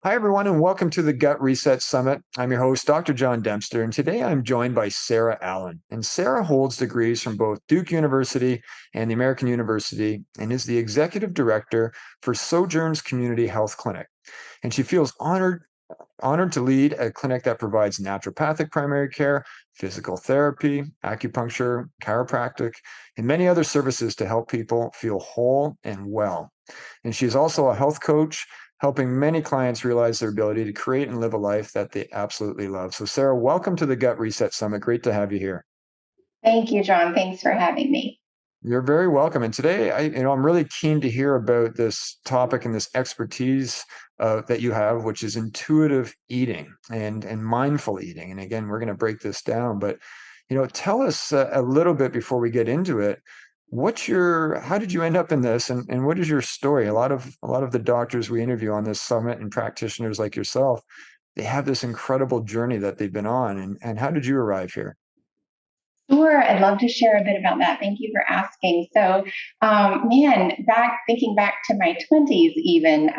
Hi, everyone, and welcome to the Gut Reset Summit. I'm your host, Dr. John Dempster, and today I'm joined by Sara Allen. And Sara holds degrees from both Duke University and the American University and is the executive director for Sojourn's Community Health Clinic. And she feels honored to lead a clinic that provides naturopathic primary care, physical therapy, acupuncture, chiropractic, and many other services to help people feel whole and well. And she's also a health coach, helping many clients realize their ability to create and live a life that they absolutely love. So, Sara, welcome to the Gut Reset Summit. Great to have you here. Thank you, John. Thanks for having me. You're very welcome. And today, I'm really keen to hear about this topic and this expertise that you have, which is intuitive eating and mindful eating. And again, we're going to break this down. But tell us a little bit before we get into it. How did you end up in this, and what is your story? A lot of the doctors we interview on this summit and practitioners like yourself, they have this incredible journey that they've been on. And how did you arrive here? Sure, I'd love to share a bit about that. Thank you for asking. Thinking back to my 20s, even,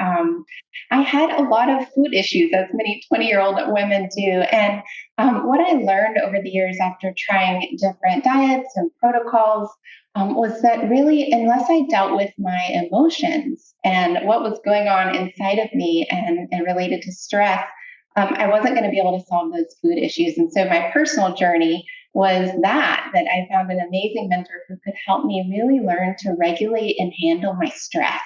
I had a lot of food issues, as many 20-year-old women do. And what I learned over the years after trying different diets and protocols was that really, unless I dealt with my emotions and what was going on inside of me and related to stress, I wasn't going to be able to solve those food issues. And so my personal journey was that I found an amazing mentor who could help me really learn to regulate and handle my stress.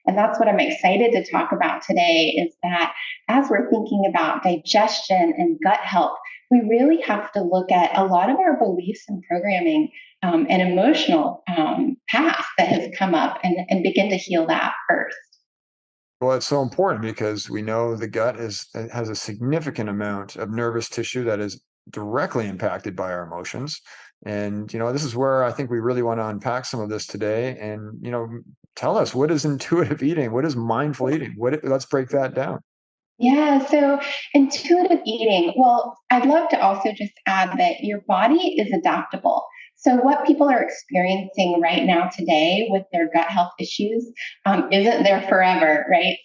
And that's what I'm excited to talk about today is that as we're thinking about digestion and gut health, we really have to look at a lot of our beliefs and programming and emotional past that has come up and begin to heal that first. Well, it's so important because we know the gut has a significant amount of nervous tissue that is directly impacted by our emotions. And this is where I think we really want to unpack some of this today. And tell us, what is intuitive eating? What is mindful eating? Let's break that down. Yeah, so intuitive eating. Well, I'd love to also just add that your body is adaptable. So, what people are experiencing right now today with their gut health issues isn't there forever, right?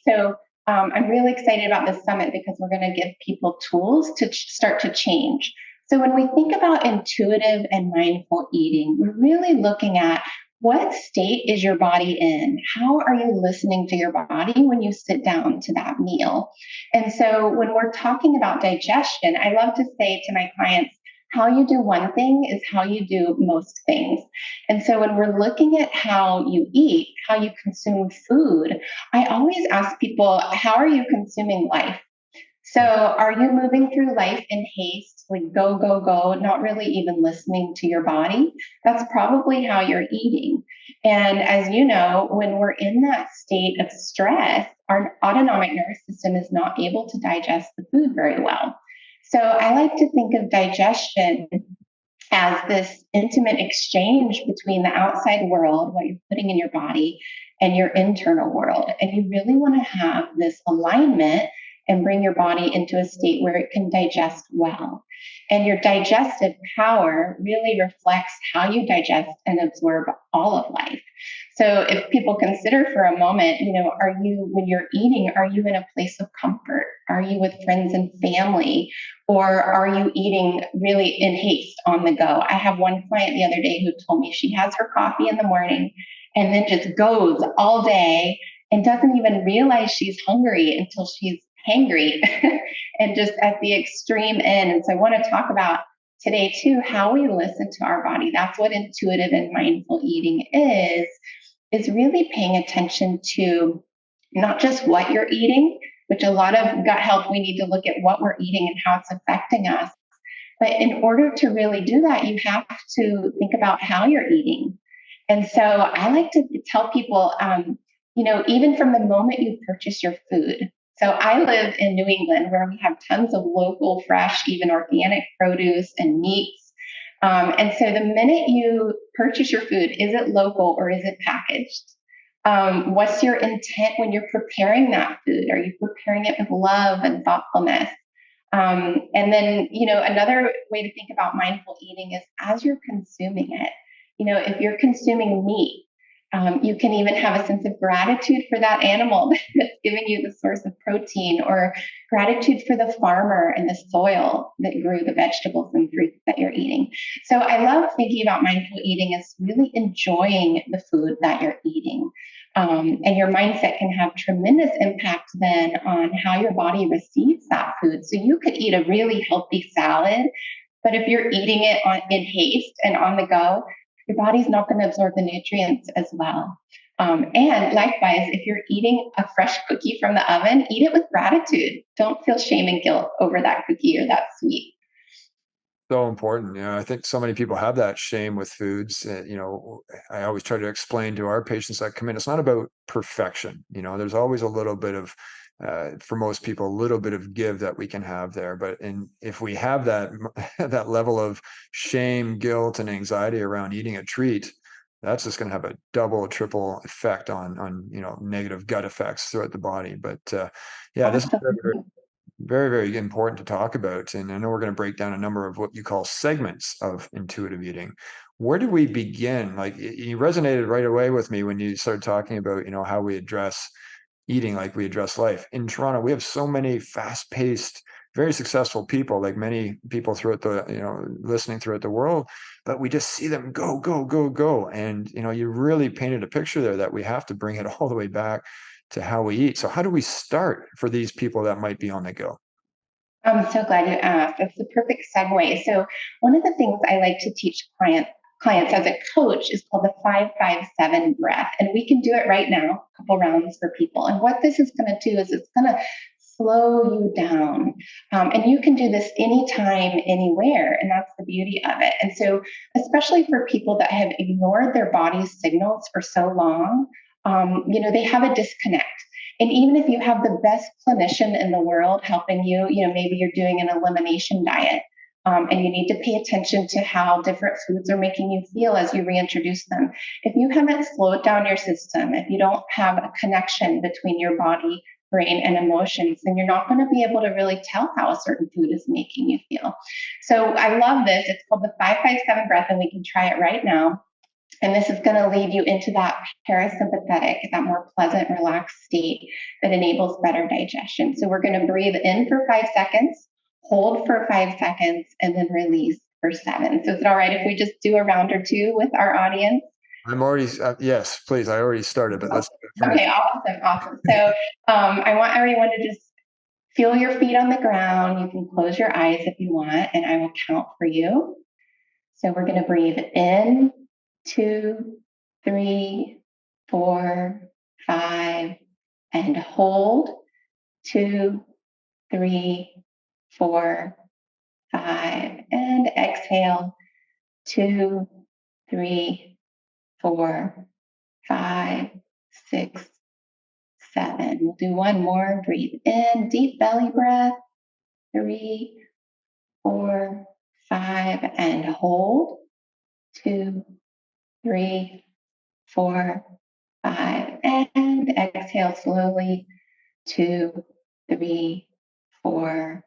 I'm really excited about this summit because we're going to give people tools to start to change. So, when we think about intuitive and mindful eating, we're really looking at what state is your body in? How are you listening to your body when you sit down to that meal? And so when we're talking about digestion, I love to say to my clients, how you do one thing is how you do most things. And so when we're looking at how you eat, how you consume food, I always ask people, how are you consuming life? So, are you moving through life in haste, like go, go, go, not really even listening to your body? That's probably how you're eating. And as you know, when we're in that state of stress, our autonomic nervous system is not able to digest the food very well. So, I like to think of digestion as this intimate exchange between the outside world, what you're putting in your body, and your internal world. And you really want to have this alignment and bring your body into a state where it can digest well. And your digestive power really reflects how you digest and absorb all of life. So if people consider for a moment, when you're eating, are you in a place of comfort? Are you with friends and family? Or are you eating really in haste on the go? I have one client the other day who told me she has her coffee in the morning and then just goes all day and doesn't even realize she's hungry until she's hangry and just at the extreme end. And so I want to talk about today too how we listen to our body. That's what intuitive and mindful eating is really paying attention to not just what you're eating, which a lot of gut health, we need to look at what we're eating and how it's affecting us. But in order to really do that, you have to think about how you're eating. And so I like to tell people, even from the moment you purchase your food. So I live in New England where we have tons of local, fresh, even organic produce and meats. And so the minute you purchase your food, is it local or is it packaged? What's your intent when you're preparing that food? Are you preparing it with love and thoughtfulness? And then, another way to think about mindful eating is as you're consuming it, if you're consuming meat, You can even have a sense of gratitude for that animal that's giving you the source of protein, or gratitude for the farmer and the soil that grew the vegetables and fruits that you're eating. So I love thinking about mindful eating as really enjoying the food that you're eating. And your mindset can have tremendous impact then on how your body receives that food. So you could eat a really healthy salad, but if you're eating it in haste and on the go, your body's not going to absorb the nutrients as well. And likewise, if you're eating a fresh cookie from the oven, eat it with gratitude. Don't feel shame and guilt over that cookie or that sweet. So important. I think so many people have that shame with foods. I always try to explain to our patients that come in, it's not about perfection. There's always a little bit of, for most people, a little bit of give that we can have there. And if we have that, that level of shame, guilt, and anxiety around eating a treat, that's just going to have a double, triple effect on, negative gut effects throughout the body. But yeah, this is Absolutely. very, very important to talk about. And I know we're going to break down a number of what you call segments of intuitive eating. Where do we begin? Like you resonated right away with me when you started talking about, how we address eating like we address life. In Toronto, we have so many fast-paced, very successful people, like many people throughout the, listening throughout the world, but we just see them go, go, go, go. And, you really painted a picture there that we have to bring it all the way back to how we eat. So how do we start for these people that might be on the go? I'm so glad you asked. That's the perfect segue. So one of the things I like to teach clients as a coach is called the 5-5-7 breath. And we can do it right now, a couple rounds for people. And what this is going to do is it's going to slow you down. And you can do this anytime, anywhere. And that's the beauty of it. And so, especially for people that have ignored their body's signals for so long, they have a disconnect. And even if you have the best clinician in the world helping you, maybe you're doing an elimination diet, and you need to pay attention to how different foods are making you feel as you reintroduce them. If you haven't slowed down your system, if you don't have a connection between your body, brain, and emotions, then you're not going to be able to really tell how a certain food is making you feel. So I love this. It's called the 5-5-7 breath, and we can try it right now. And this is going to lead you into that parasympathetic, that more pleasant, relaxed state that enables better digestion. So we're going to breathe in for 5 seconds, hold for 5 seconds, and then release for 7. So is it all right if we just do a round or two with our audience? I'm already, yes, please. I already started, but let's finish. Okay, awesome, awesome. So I want everyone to just feel your feet on the ground. You can close your eyes if you want, and I will count for you. So we're going to breathe in, 2, 3, 4, 5, and hold, 2, 3, 4, 5, and exhale, 2, 3, 4, 5, 6, 7. We'll do one more. Breathe in, deep belly breath, 3, 4, 5, and hold, 2, 3, 4, 5, and exhale slowly, 2, 3, 4,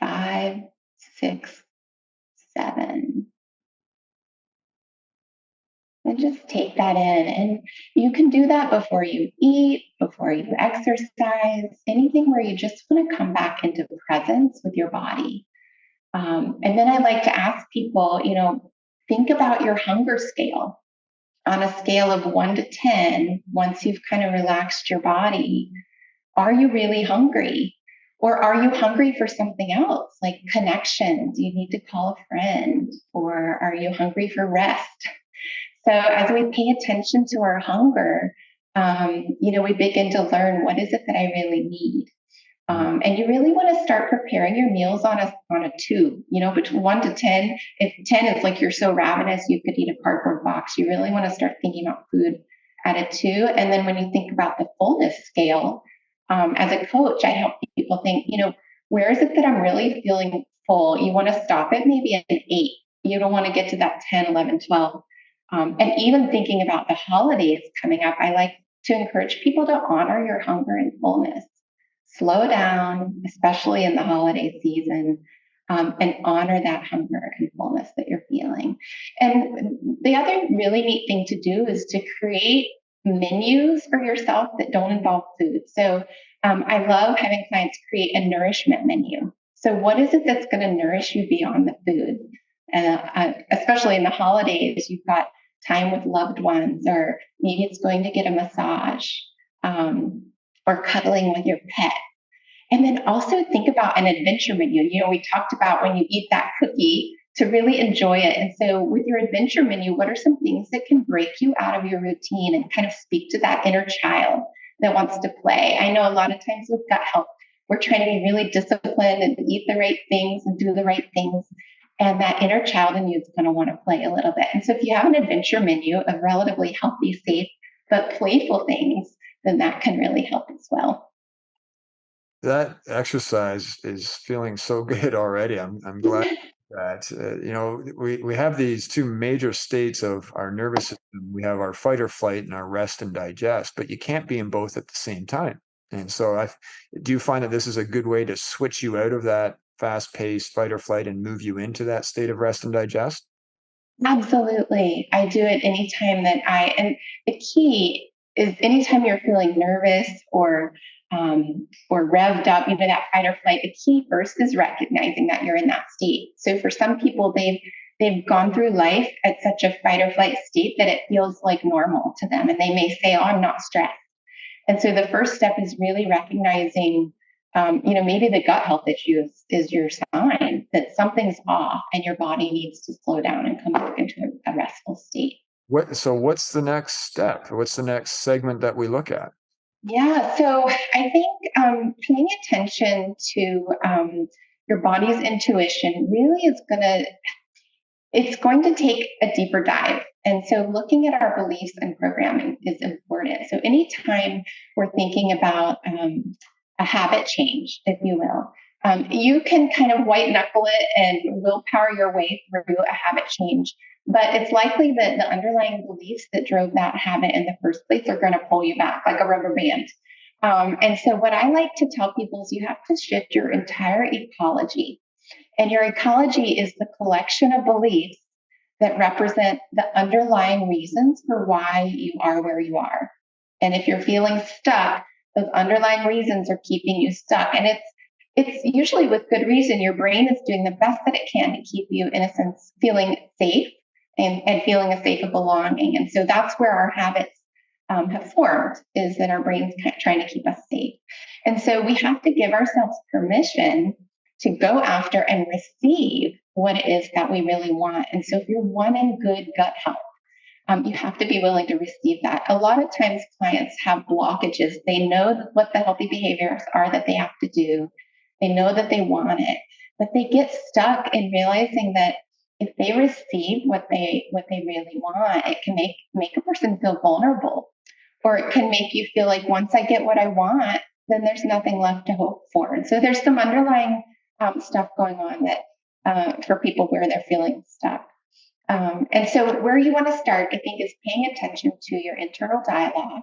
5, 6, 7. And just take that in. And you can do that before you eat, before you exercise, anything where you just want to come back into presence with your body. And then I like to ask people, think about your hunger scale on a scale of 1 to 10. Once you've kind of relaxed your body, are you really hungry? Or are you hungry for something else, like connection? Do you need to call a friend? Or are you hungry for rest? So as we pay attention to our hunger, we begin to learn, what is it that I really need? And you really want to start preparing your meals on a 2, between 1 to 10. If 10 is like you're so ravenous you could eat a cardboard box, you really want to start thinking about food at a 2. And then when you think about the fullness scale, as a coach, I help people think, where is it that I'm really feeling full? You want to stop it maybe at an 8. You don't want to get to that 10, 11, 12. And even thinking about the holidays coming up, I like to encourage people to honor your hunger and fullness. Slow down, especially in the holiday season, and honor that hunger and fullness that you're feeling. And the other really neat thing to do is to create menus for yourself that don't involve food. So I love having clients create a nourishment menu. So what is it that's going to nourish you beyond the food? Especially in the holidays, you've got time with loved ones, or maybe it's going to get a massage, or cuddling with your pet. And then also think about an adventure menu. We talked about when you eat that cookie to really enjoy it. And so with your adventure menu, what are some things that can break you out of your routine and kind of speak to that inner child that wants to play? I know a lot of times with gut health, we're trying to be really disciplined and eat the right things and do the right things. And that inner child in you is going to want to play a little bit. And so if you have an adventure menu of relatively healthy, safe, but playful things, then that can really help as well. That exercise is feeling so good already. I'm glad that we have these two major states of our nervous system. We have our fight or flight and our rest and digest, but you can't be in both at the same time. And so, do you find that this is a good way to switch you out of that fast-paced fight or flight and move you into that state of rest and digest? Absolutely. I do it anytime and the key is anytime you're feeling nervous or revved up, that fight or flight, the key first is recognizing that you're in that state. So for some people, they've gone through life at such a fight or flight state that it feels like normal to them. And they may say, oh, I'm not stressed. And so the first step is really recognizing, maybe the gut health issue is your sign that something's off and your body needs to slow down and come back into a restful state. What's the next step? What's the next segment that we look at? Yeah, so I think paying attention to your body's intuition really it's going to take a deeper dive. And so looking at our beliefs and programming is important. So anytime we're thinking about a habit change, if you will, you can kind of white knuckle it and willpower your way through a habit change. But it's likely that the underlying beliefs that drove that habit in the first place are going to pull you back like a rubber band. And so, what I like to tell people is you have to shift your entire ecology. And your ecology is the collection of beliefs that represent the underlying reasons for why you are where you are. And if you're feeling stuck, those underlying reasons are keeping you stuck. And it's usually with good reason. Your brain is doing the best that it can to keep you, in a sense, feeling safe and feeling a safe of belonging. And so that's where our habits have formed, is that our brain's trying to keep us safe. And so we have to give ourselves permission to go after and receive what it is that we really want. And so if you're wanting good gut health, you have to be willing to receive that. A lot of times clients have blockages. They know what the healthy behaviors are that they have to do. They know that they want it, but they get stuck in realizing that if they receive what they really want, it can make a person feel vulnerable, or it can make you feel like once I get what I want, then there's nothing left to hope for. And so there's some underlying stuff going on that for people where they're feeling stuck. And so where you want to start, I think, is paying attention to your internal dialogue.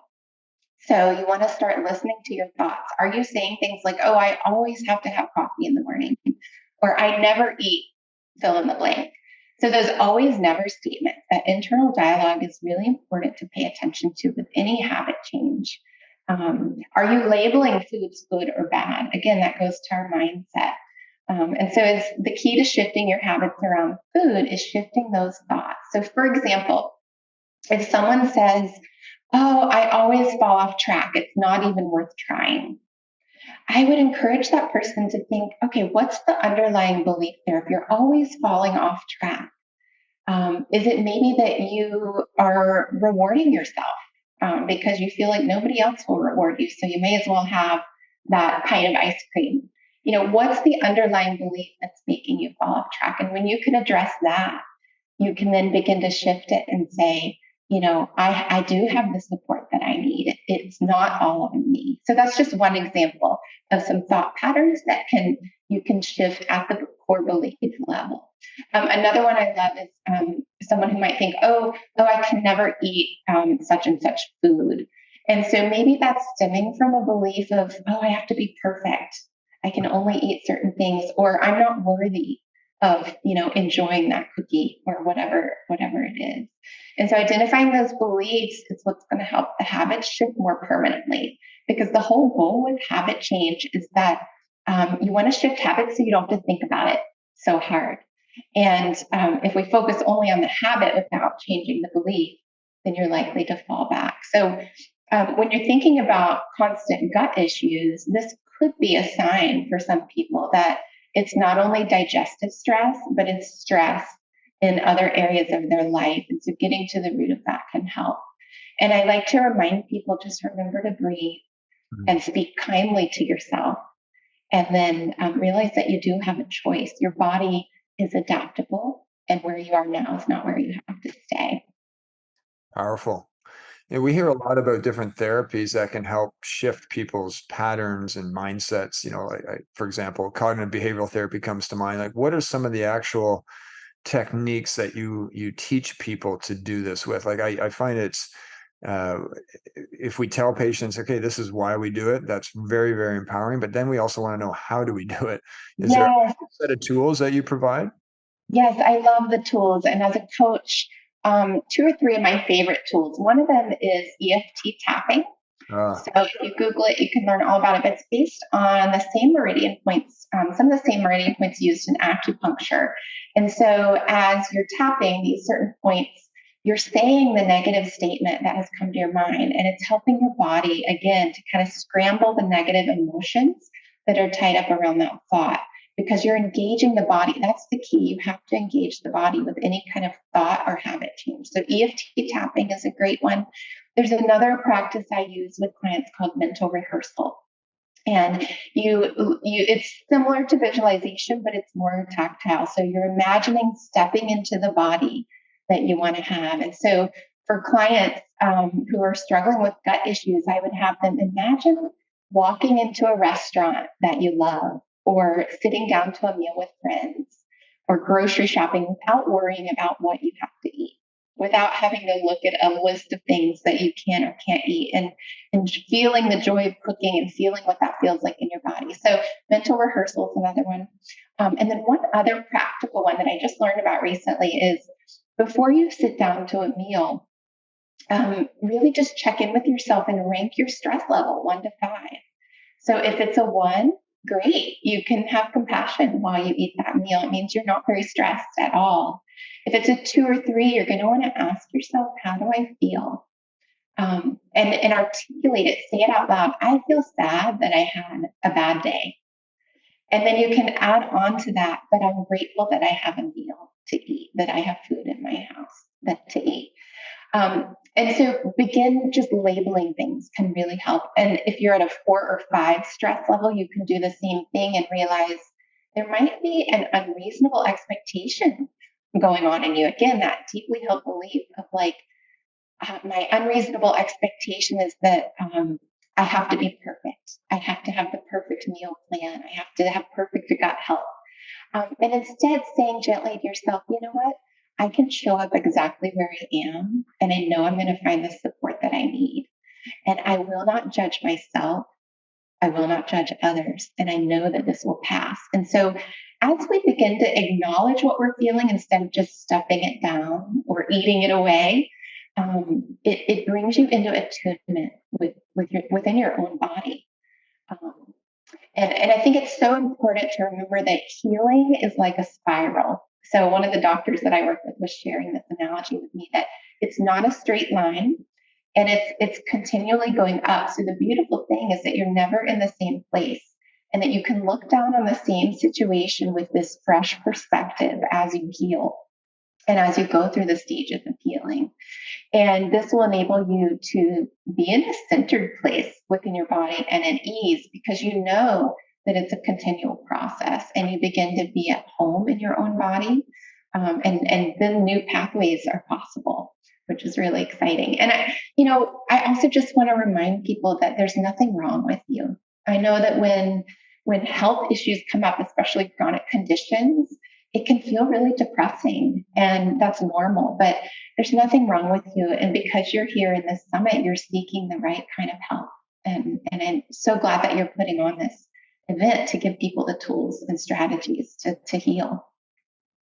So you want to start listening to your thoughts. Are you saying things like, oh, I always have to have coffee in the morning, or I never eat, fill in the blank? So those always never statements, that internal dialogue is really important to pay attention to with any habit change. Are you labeling foods good or bad? Again, that goes to our mindset. And so it's the key to shifting your habits around food is shifting those thoughts. So for example, if someone says, oh, I always fall off track, it's not even worth trying, I would encourage that person to think, okay, what's the underlying belief there? If you're always falling off track, is it maybe that you are rewarding yourself because you feel like nobody else will reward you? So you may as well have that pint of ice cream. What's the underlying belief that's making you fall off track? And when you can address that, you can then begin to shift it and say, I do have the support that I need. It's not all on me. So that's just one example of some thought patterns that you can shift at the core belief level. Another one I love is someone who might think, oh, I can never eat such and such food. And so maybe that's stemming from a belief of, oh, I have to be perfect. I can only eat certain things, or I'm not worthy of, enjoying that cookie or whatever it is. And so identifying those beliefs is what's going to help the habits shift more permanently, because the whole goal with habit change is that you want to shift habits so you don't have to think about it so hard. And if we focus only on the habit without changing the belief, then you're likely to fall back. So when you're thinking about constant gut issues, this could be a sign for some people that it's not only digestive stress, but it's stress in other areas of their life. And so getting to the root of that can help. And I like to remind people, just remember to breathe and speak kindly to yourself. And then realize that you do have a choice. Your body is adaptable, and where you are now is not where you have to stay. Powerful. And we hear a lot about different therapies that can help shift people's patterns and mindsets. For example, cognitive behavioral therapy comes to mind. Like, what are some of the actual techniques that you teach people to do this with? Like, I find it's uh, if we tell patients, okay, this is why we do it, that's very, very empowering. But then we also want to know, how do we do it? Is there a Yes, set of tools that you provide? yes, I love the tools. And as a coach, two or three of my favorite tools. One of them is EFT tapping. Ah, So if you Google it, you can learn all about it. But it's based on the same meridian points, some of the same meridian points used in acupuncture. And so as you're tapping these certain points, you're saying the negative statement that has come to your mind, and it's helping your body, again, to kind of scramble the negative emotions that are tied up around that thought, because you're engaging the body. That's the key. You have to engage the body with any kind of thought or habit change. So EFT tapping is a great one. There's another practice I use with clients called mental rehearsal. And it's similar to visualization, but it's more tactile. So you're imagining stepping into the body that you want to have. And so for clients who are struggling with gut issues, I would have them imagine walking into a restaurant that you love, or sitting down to a meal with friends, or grocery shopping without worrying about what you have to eat, without having to look at a list of things that you can or can't eat, and feeling the joy of cooking and feeling what that feels like in your body. So mental rehearsal is another one. And then one other practical one that I just learned about recently is, before you sit down to a meal, really just check in with yourself and rank your stress level 1 to 5. So if it's a 1, great. You can have compassion while you eat that meal. It means you're not very stressed at all. If it's a 2 or 3, you're going to want to ask yourself, how do I feel? And articulate it, say it out loud. I feel sad that I had a bad day. And then you can add on to that, but I'm grateful that I have a meal to eat, that I have food in my house that to eat. And so begin just labeling things can really help. And if you're at a 4 or 5 stress level, you can do the same thing and realize there might be an unreasonable expectation going on in you. Again, that deeply held belief of like, my unreasonable expectation is that I have to be perfect. I have to have the perfect meal plan. I have to have perfect gut health. And instead, saying gently to yourself, you know what? I can show up exactly where I am, and I know I'm going to find the support that I need. And I will not judge myself. I will not judge others. And I know that this will pass. And so, as we begin to acknowledge what we're feeling instead of just stuffing it down or eating it away, it brings you into attunement within your own body. Um, and I think it's so important to remember that healing is like a spiral. So one of the doctors that I work with was sharing this analogy with me, that it's not a straight line, and it's continually going up. So the beautiful thing is that you're never in the same place, and that you can look down on the same situation with this fresh perspective as you heal and as you go through the stages of healing. And this will enable you to be in a centered place within your body and at ease, because you know that it's a continual process, and you begin to be at home in your own body. And then new pathways are possible, which is really exciting. And I also just want to remind people that there's nothing wrong with you. I know that when health issues come up, especially chronic conditions, it can feel really depressing, and that's normal. But there's nothing wrong with you. And because you're here in this summit, you're seeking the right kind of help. And I'm so glad that you're putting on this event to give people the tools and strategies to heal.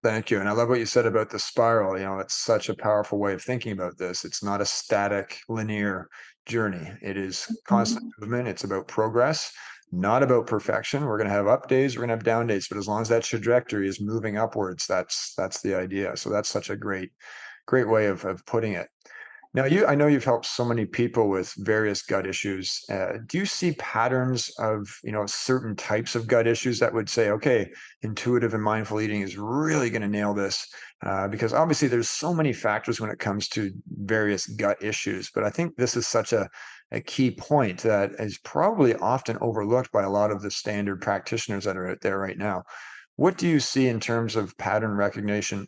Thank you. And I love what you said about the spiral. It's such a powerful way of thinking about this. It's not a static, linear journey. It is constant Mhm. movement. It's about progress, not about perfection. We're going to have up days, we're going to have down days, but as long as that trajectory is moving upwards, that's the idea. So that's such a great way of putting it. Now, I know you've helped so many people with various gut issues. Do you see patterns of, certain types of gut issues that would say, okay, intuitive and mindful eating is really going to nail this? Because obviously there's so many factors when it comes to various gut issues, but I think this is such a key point that is probably often overlooked by a lot of the standard practitioners that are out there right now. What do you see in terms of pattern recognition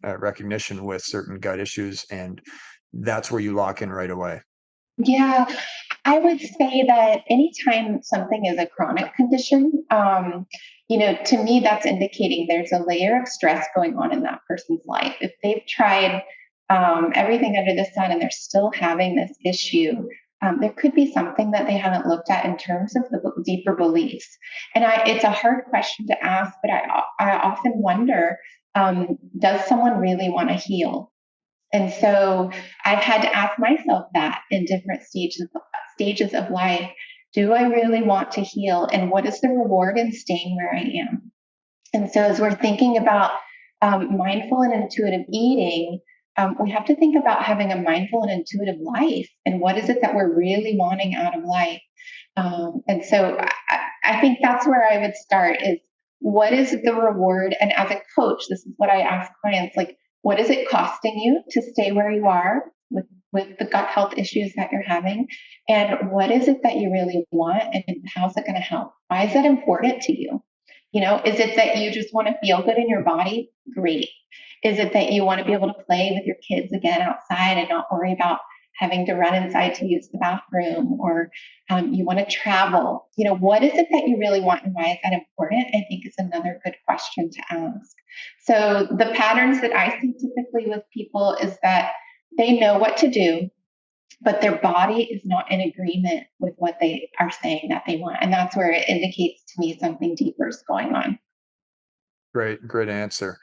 with certain gut issues, and that's where you lock in right away? Yeah, I would say that anytime something is a chronic condition, to me, that's indicating there's a layer of stress going on in that person's life. If they've tried everything under the sun and they're still having this issue, there could be something that they haven't looked at in terms of the deeper beliefs. And it's a hard question to ask, but I often wonder, does someone really want to heal? And so I've had to ask myself that in different stages of life. Do I really want to heal? And what is the reward in staying where I am? And so as we're thinking about mindful and intuitive eating, we have to think about having a mindful and intuitive life. And what is it that we're really wanting out of life? And so I think that's where I would start is what is the reward? And as a coach, this is what I ask clients, like, what is it costing you to stay where you are with the gut health issues that you're having? And what is it that you really want? And how's it going to help? Why is that important to you? Is it that you just want to feel good in your body? Great. Is it that you want to be able to play with your kids again outside and not worry about having to run inside to use the bathroom, or you want to travel? What is it that you really want and why is that important? I think is another good question to ask. So the patterns that I see typically with people is that they know what to do, but their body is not in agreement with what they are saying that they want. And that's where it indicates to me something deeper is going on. Great answer.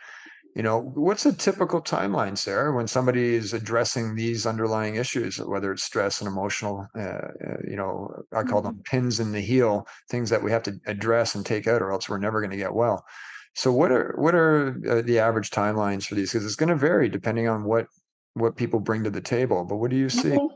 What's a typical timeline, Sarah, when somebody is addressing these underlying issues, whether it's stress and emotional, I call them pins in the heel, things that we have to address and take out, or else we're never going to get well. So what are the average timelines for these? Because it's going to vary depending on what people bring to the table. But what do you see? Mhm.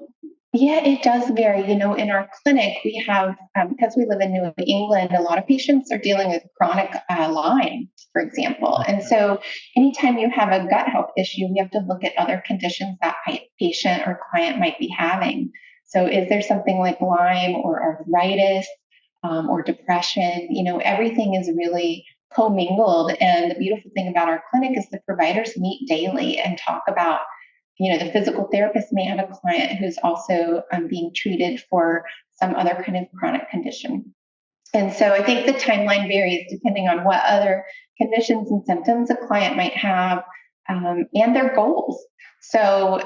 Yeah, it does vary. In our clinic, we have, because we live in New England, a lot of patients are dealing with chronic Lyme, for example. And so, anytime you have a gut health issue, we have to look at other conditions that patient or client might be having. So, is there something like Lyme or arthritis or depression? Everything is really commingled. And the beautiful thing about our clinic is the providers meet daily and talk about the physical therapist may have a client who's also being treated for some other kind of chronic condition. And so I think the timeline varies depending on what other conditions and symptoms a client might have and their goals. So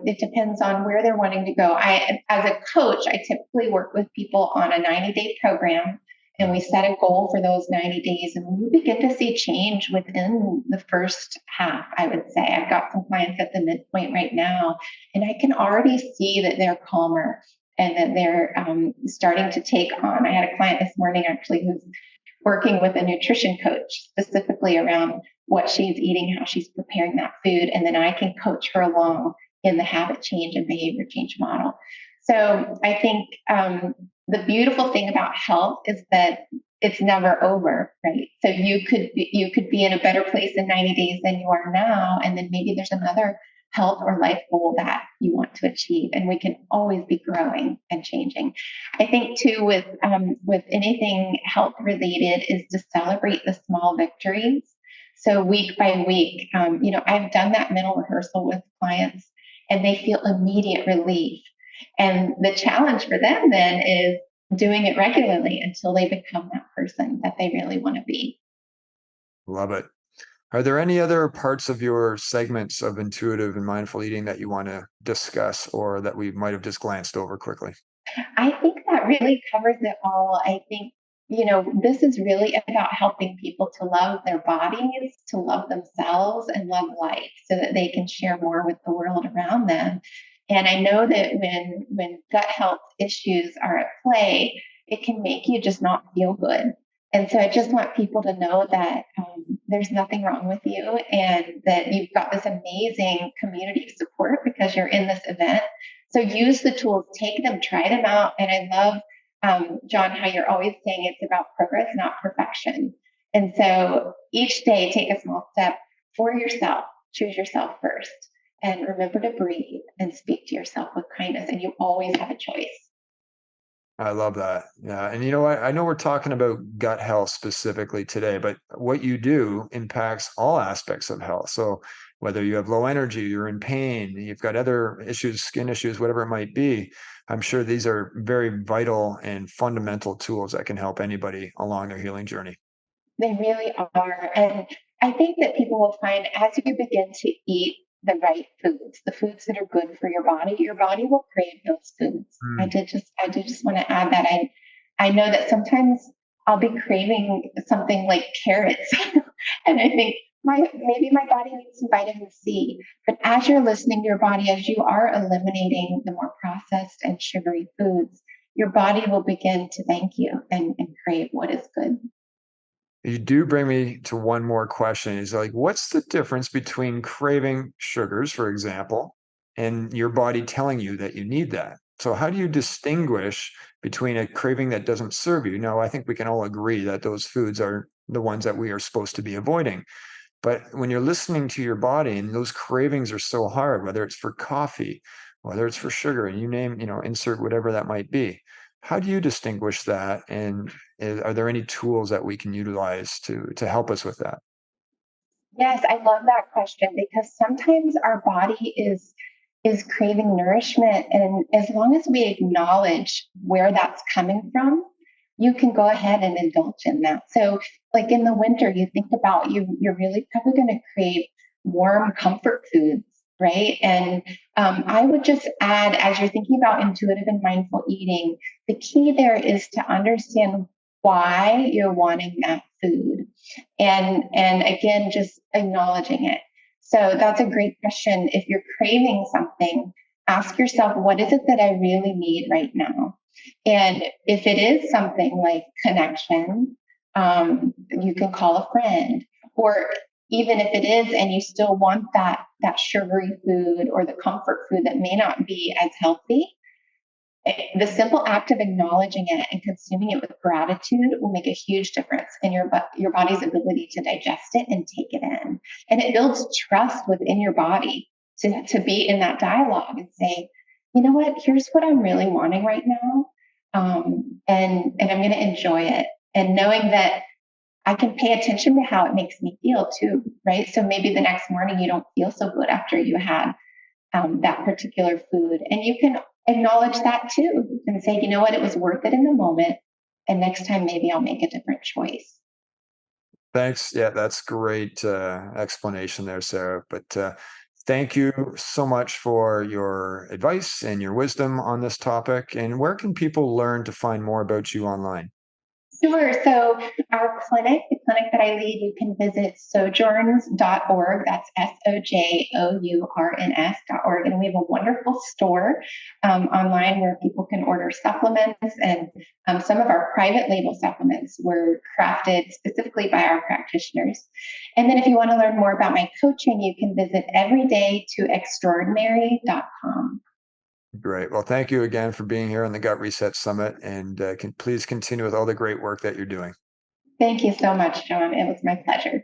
it depends on where they're wanting to go. As a coach, I typically work with people on a 90-day program, and we set a goal for those 90 days. And we begin to see change within the first half, I would say. I've got some clients at the midpoint right now, and I can already see that they're calmer and that they're starting to take on. I had a client this morning actually who's working with a nutrition coach specifically around what she's eating, how she's preparing that food, and then I can coach her along in the habit change and behavior change model. So I think the beautiful thing about health is that it's never over, right? So you could be in a better place in 90 days than you are now, and then maybe there's another health or life goal that you want to achieve, and we can always be growing and changing. I think too with anything health related is to celebrate the small victories. So week by week, I've done that mental rehearsal with clients, and they feel immediate relief. And the challenge for them then is doing it regularly until they become that person that they really want to be. Love it. Are there any other parts of your segments of intuitive and mindful eating that you want to discuss, or that we might have just glanced over quickly? I think that really covers it all. I think this is really about helping people to love their bodies, to love themselves, and love life so that they can share more with the world around them. And I know that when gut health issues are at play, it can make you just not feel good. And so I just want people to know that there's nothing wrong with you and that you've got this amazing community of support because you're in this event. So use the tools, take them, try them out. And I love John, how you're always saying it's about progress, not perfection. And so each day, take a small step for yourself. Choose yourself first. And remember to breathe and speak to yourself with kindness. And you always have a choice. I love that. Yeah. And you know what? I know we're talking about gut health specifically today, but what you do impacts all aspects of health. So whether you have low energy, you're in pain, you've got other issues, skin issues, whatever it might be, I'm sure these are very vital and fundamental tools that can help anybody along their healing journey. They really are. And I think that people will find as you begin to eat the right foods, the foods that are good for your body will crave those foods. Mm. I did just want to add that I know that sometimes I'll be craving something like carrots and I think maybe my body needs some vitamin C. But as you're listening to your body, as you are eliminating the more processed and sugary foods, your body will begin to thank you and crave what is good. You do bring me to one more question. Is like, what's the difference between craving sugars, for example, and your body telling you that you need that? So, how do you distinguish between a craving that doesn't serve you? Now, I think we can all agree that those foods are the ones that we are supposed to be avoiding. But when you're listening to your body and those cravings are so hard, whether it's for coffee, whether it's for sugar, and you name, insert whatever that might be. How do you distinguish that? And are there any tools that we can utilize to help us with that? Yes, I love that question because sometimes our body is craving nourishment and as long as we acknowledge where that's coming from, you can go ahead and indulge in that. So like in the winter, you think about you're really probably going to crave warm comfort foods, right? And I would just add, as you're thinking about intuitive and mindful eating, the key there is to understand why you're wanting that food and again just acknowledging it. So that's a great question. If you're craving something, ask yourself, what is it that I really need right now? And if it is something like connection, you can call a friend. Or even if it is and you still want that sugary food or the comfort food that may not be as healthy, the simple act of acknowledging it and consuming it with gratitude will make a huge difference in your body's ability to digest it and take it in. And it builds trust within your body to be in that dialogue and say, you know what, here's what I'm really wanting right now. And I'm going to enjoy it. And knowing that I can pay attention to how it makes me feel too, right? So maybe the next morning you don't feel so good after you had that particular food. And you can acknowledge that too and say, you know what, it was worth it in the moment. And next time, maybe I'll make a different choice. Thanks. Yeah, that's great explanation there, Sarah. But thank you so much for your advice and your wisdom on this topic. And where can people learn to find more about you online? Sure. So our clinic, the clinic that I lead, you can visit sojourns.org. That's sojourns.org. And we have a wonderful store online where people can order supplements and some of our private label supplements were crafted specifically by our practitioners. And then if you want to learn more about my coaching, you can visit everydaytoextraordinary.com. Great. Well, thank you again for being here on the Gut Reset Summit, and please continue with all the great work that you're doing. Thank you so much, John. It was my pleasure.